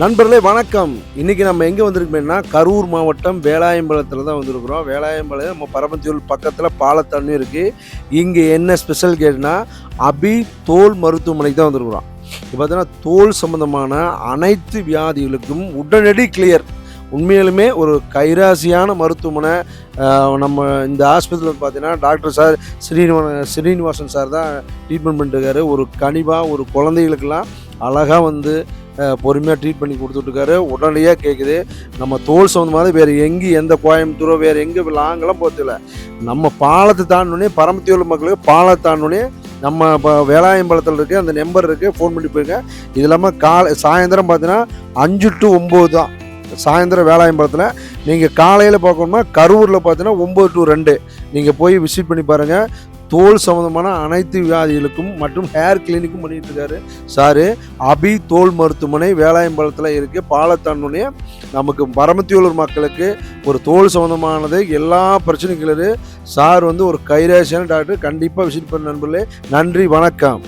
நண்பர்களே வணக்கம். இன்றைக்கி நம்ம எங்கே வந்திருக்கோம்னா கரூர் மாவட்டம் வேலாயம்பலத்தில் தான் வந்திருக்கிறோம். வேலாயம்பலம் நம்ம பரமத்தியூர் பக்கத்தில் பாலத்தாண்டி இருக்குது. இங்கே என்ன ஸ்பெஷல் கேட்னா அபி தோல் மருத்துவமனைக்கு தான் வந்திருக்கிறோம். இப்போ பார்த்தீங்கன்னா தோல் சம்மந்தமான அனைத்து வியாதிகளுக்கும் உடனடி கிளியர். உண்மையிலுமே ஒரு கைராசியான மருத்துவமனை. நம்ம இந்த ஆஸ்பத்திரியில் பார்த்தீங்கன்னா டாக்டர் சார் ஸ்ரீனிவாசன் சார் தான் ட்ரீட்மெண்ட் பண்ணிட்டுருக்காரு. ஒரு கனிவாக ஒரு குழந்தைகளுக்கெல்லாம் அழகாக வந்து பொறுமையாக ட்ரீட் பண்ணி கொடுத்துட்ருக்காரு. உடனடியாக கேட்குது. நம்ம தோல் சம்மந்தமாக வேறு எங்கேயும் எந்த கோயம்புத்தூரோ வேறு எங்கே லாங்கெல்லாம் போகிறதில்ல. நம்ம பாலத்தை தாண்டினோடனே பரமத்தியூர் மக்களுக்கு பாலத்தை தாண்டினோடனே நம்ம இப்போ வேலாயம்பலத்தில் இருக்குது, அந்த நம்பர் இருக்குது, ஃபோன் பண்ணி போயிருங்க. இது இல்லாமல் சாயந்தரம் பார்த்தீங்கன்னா 5 to 9 தான் சாயந்தரம் வேலாயம்பலத்தில். நீங்கள் காலையில் பார்க்கணுமா கரூரில் பார்த்தீங்கன்னா 9 to 2 நீங்கள் போய் விசிட் பண்ணி பாருங்கள். தோல் சம்மந்தமான அனைத்து வியாதிகளுக்கும் மற்றும் ஹேர் கிளினிக்கும் பண்ணிகிட்டு இருக்காரு சாரு. அபி தோல் மருத்துவமனை வேலாயம்பலத்தில் இருக்குது. பாலத்தாண்டோடனே நமக்கு பரமத்தியூர் மக்களுக்கு ஒரு தோல் சம்மந்தமானது எல்லா பிரச்சனைகளும் சார் வந்து ஒரு கைராசியான டாக்டர். கண்டிப்பாக விசிட் பண்ண நண்பர்களே. நன்றி, வணக்கம்.